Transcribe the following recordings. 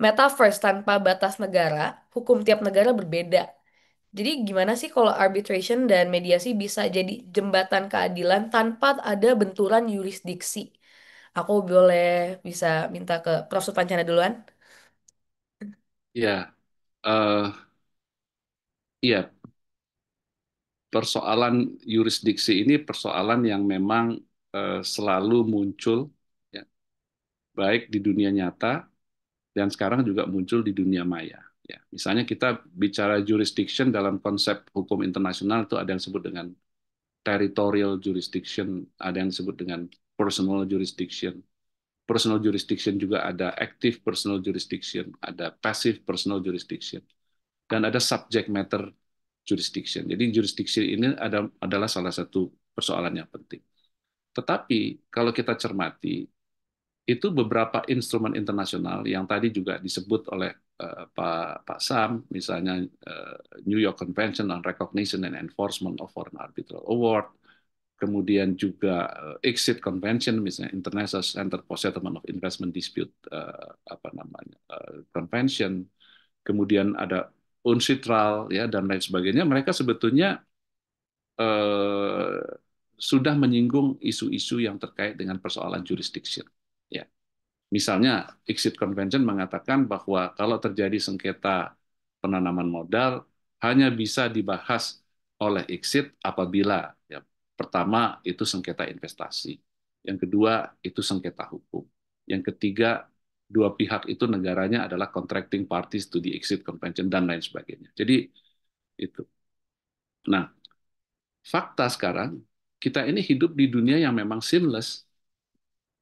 metaverse tanpa batas negara, hukum tiap negara berbeda. Jadi gimana sih kalau arbitration dan mediasi bisa jadi jembatan keadilan tanpa ada benturan yurisdiksi? Aku boleh bisa minta ke Prof. Supancana duluan? Ya, eh, iya, persoalan yurisdiksi ini persoalan yang memang selalu muncul, ya, baik di dunia nyata dan sekarang juga muncul di dunia maya. Ya, misalnya kita bicara jurisdiction dalam konsep hukum internasional itu ada yang disebut dengan territorial jurisdiction, ada yang disebut dengan personal jurisdiction. Personal jurisdiction juga ada active personal jurisdiction, ada passive personal jurisdiction, dan ada subject matter jurisdiction. Jadi jurisdiction ini adalah salah satu persoalan yang penting. Tetapi kalau kita cermati, itu beberapa instrumen internasional yang tadi juga disebut oleh Pak Sam, misalnya New York Convention on Recognition and Enforcement of Foreign Arbitral Award, kemudian juga Exit Convention, misalnya International Center for Settlement of Investment Dispute Convention, kemudian ada UNCITRAL ya dan lain sebagainya. Mereka sebetulnya eh, sudah menyinggung isu-isu yang terkait dengan persoalan jurisdiction. Ya, misalnya Exit Convention mengatakan bahwa kalau terjadi sengketa penanaman modal hanya bisa dibahas oleh exit apabila ya, pertama itu sengketa investasi, yang kedua itu sengketa hukum, yang ketiga dua pihak itu negaranya adalah contracting parties to the Exit Convention dan lain sebagainya. Jadi itu. Nah, fakta sekarang kita ini hidup di dunia yang memang seamless,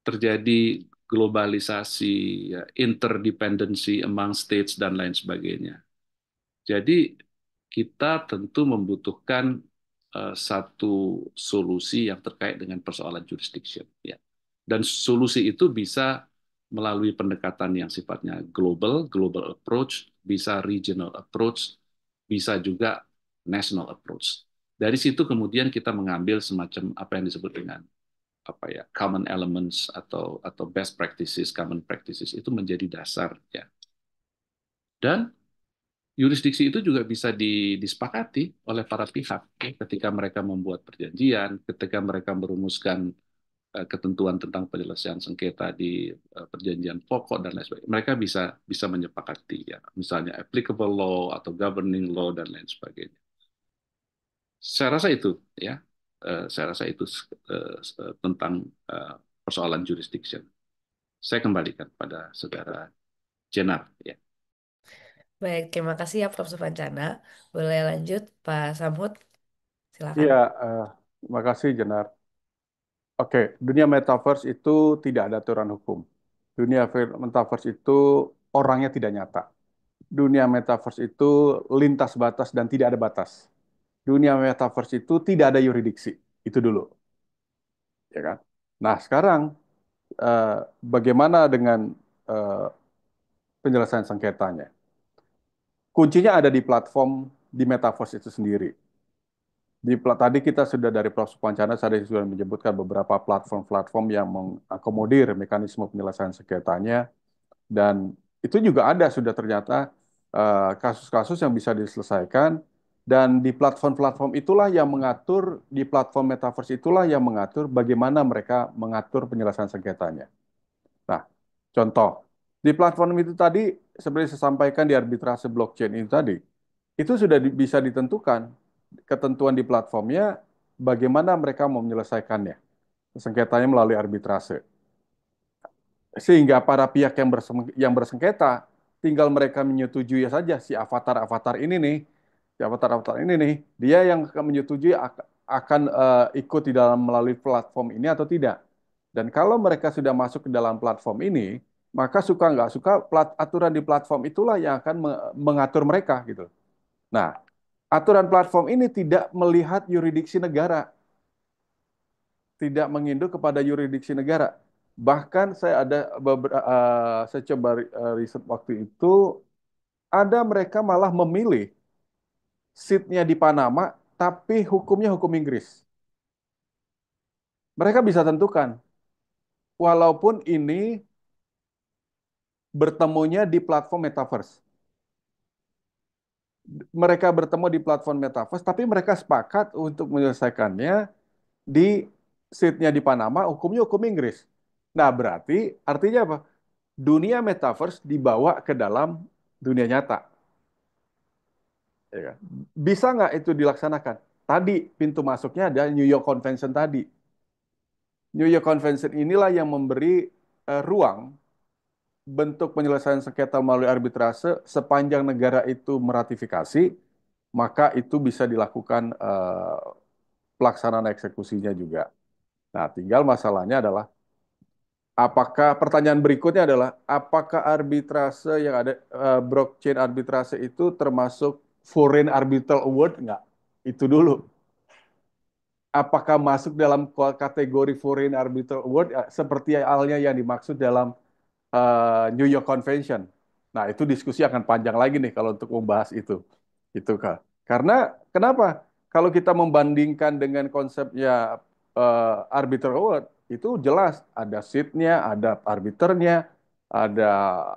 terjadi globalisasi, ya, interdependency among states dan lain sebagainya. Jadi kita tentu membutuhkan satu solusi yang terkait dengan persoalan jurisdiction, ya. Dan solusi itu bisa melalui pendekatan yang sifatnya global approach, bisa regional approach, bisa juga national approach. Dari situ kemudian kita mengambil semacam apa yang disebut dengan apa ya common elements atau best practices, common practices itu menjadi dasar, ya. Dan yurisdiksi itu juga bisa disepakati oleh para pihak ketika mereka membuat perjanjian, ketika mereka merumuskan ketentuan tentang penyelesaian sengketa di perjanjian pokok dan lain sebagainya. Mereka bisa bisa menyepakati, ya, misalnya applicable law atau governing law dan lain sebagainya. Saya rasa itu, ya. Saya rasa itu tentang persoalan jurisdiction. Saya kembalikan pada saudara Jenar, ya. Baik, terima kasih ya Prof. Supancana. Boleh lanjut, Pak Samhut? Silakan. Iya, terima kasih Jenar. Oke, dunia metaverse itu tidak ada aturan hukum. Dunia metaverse itu orangnya tidak nyata. Dunia metaverse itu lintas batas dan tidak ada batas. Dunia metaverse itu tidak ada yuridiksi. Itu dulu, ya kan? Nah, sekarang eh, bagaimana dengan eh, penyelesaian sengketanya? Kuncinya ada di platform di metaverse itu sendiri. Tadi kita sudah dari Prof. Supancana saya sudah menyebutkan beberapa platform-platform yang mengakomodir mekanisme penyelesaian sengketanya dan itu juga ada sudah ternyata kasus-kasus yang bisa diselesaikan dan di platform-platform itulah yang mengatur di platform metaverse itulah yang mengatur bagaimana mereka mengatur penyelesaian sengketanya. Nah, contoh di platform itu tadi seperti saya sampaikan di arbitrase blockchain itu tadi itu sudah bisa ditentukan ketentuan di platformnya bagaimana mereka mau menyelesaikannya sengketanya melalui arbitrase sehingga para pihak yang bersengketa tinggal mereka menyetujui saja si avatar-avatar ini nih, si avatar-avatar ini nih, dia yang akan menyetujui akan ikut di dalam melalui platform ini atau tidak. Dan kalau mereka sudah masuk ke dalam platform ini, maka suka nggak suka aturan di platform itulah yang akan mengatur mereka gitu. Nah, aturan platform ini tidak melihat yuridiksi negara, tidak menginduk kepada yuridiksi negara. Bahkan saya ada saya coba riset waktu itu ada mereka malah memilih seatnya di Panama tapi hukumnya hukum Inggris. Mereka bisa tentukan walaupun ini bertemunya di platform metaverse. Mereka bertemu di platform metaverse, tapi mereka sepakat untuk menyelesaikannya di seatnya di Panama, hukumnya hukum Inggris. Nah, berarti artinya apa? Dunia metaverse dibawa ke dalam dunia nyata. Ya kan? Bisa nggak itu dilaksanakan? Tadi pintu masuknya ada New York Convention tadi. New York Convention inilah yang memberi ruang bentuk penyelesaian sengketa melalui arbitrase sepanjang negara itu meratifikasi, maka itu bisa dilakukan pelaksanaan eksekusinya juga. Nah, tinggal masalahnya adalah apakah pertanyaan berikutnya adalah apakah arbitrase yang ada blockchain arbitrase itu termasuk Foreign Arbitral Award enggak? Itu dulu. Apakah masuk dalam kategori Foreign Arbitral Award seperti halnya yang dimaksud dalam New York Convention. Nah, itu diskusi akan panjang lagi nih kalau untuk membahas itu. Itu Kak. Karena kenapa? Kalau kita membandingkan dengan konsepnya arbiter award, itu jelas ada seatnya, ada arbiternya, ada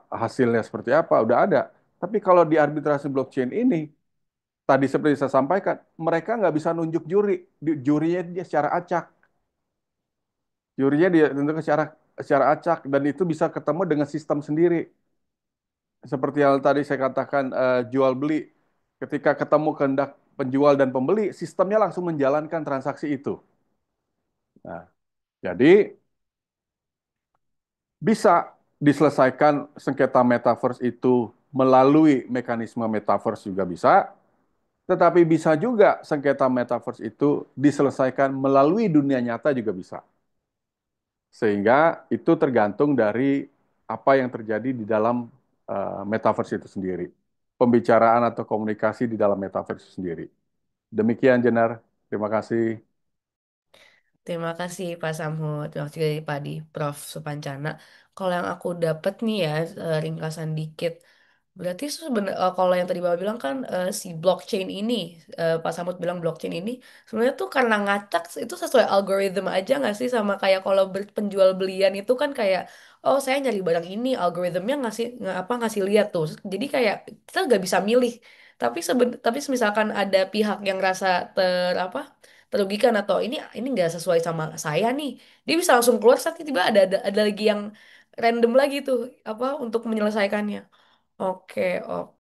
hasilnya seperti apa, udah ada. Tapi kalau di arbitrasi blockchain ini, tadi seperti saya sampaikan, mereka nggak bisa nunjuk juri. Jurinya dia secara acak. Jurinya dia tentukan secara acak dan itu bisa ketemu dengan sistem sendiri. Seperti yang tadi saya katakan jual beli, ketika ketemu kehendak penjual dan pembeli, sistemnya langsung menjalankan transaksi itu. Nah, jadi bisa diselesaikan sengketa metaverse itu melalui mekanisme metaverse juga bisa, tetapi bisa juga sengketa metaverse itu diselesaikan melalui dunia nyata juga bisa. Sehingga itu tergantung dari apa yang terjadi di dalam metaverse itu sendiri. Pembicaraan atau komunikasi di dalam metaverse itu sendiri. Demikian, Jenar. Terima kasih. Terima kasih Pak Samhut, terima kasih dari Pak Prof. Supancana. Kalau yang aku dapat nih ya, ringkasan dikit. Berarti sebenarnya kalau yang tadi Bapak bilang kan si blockchain ini, Pak Samhut bilang blockchain ini sebenarnya tuh karena ngacak itu sesuai algoritma aja nggak sih, sama kayak kalau penjual belian itu kan kayak oh saya nyari barang ini algoritmnya ngasih lihat tuh. Jadi kayak kita nggak bisa milih. Tapi misalkan ada pihak yang rasa terugikan atau ini nggak sesuai sama saya nih, dia bisa langsung keluar saat tiba-tiba ada lagi yang random lagi tuh apa untuk menyelesaikannya. Oke, oke.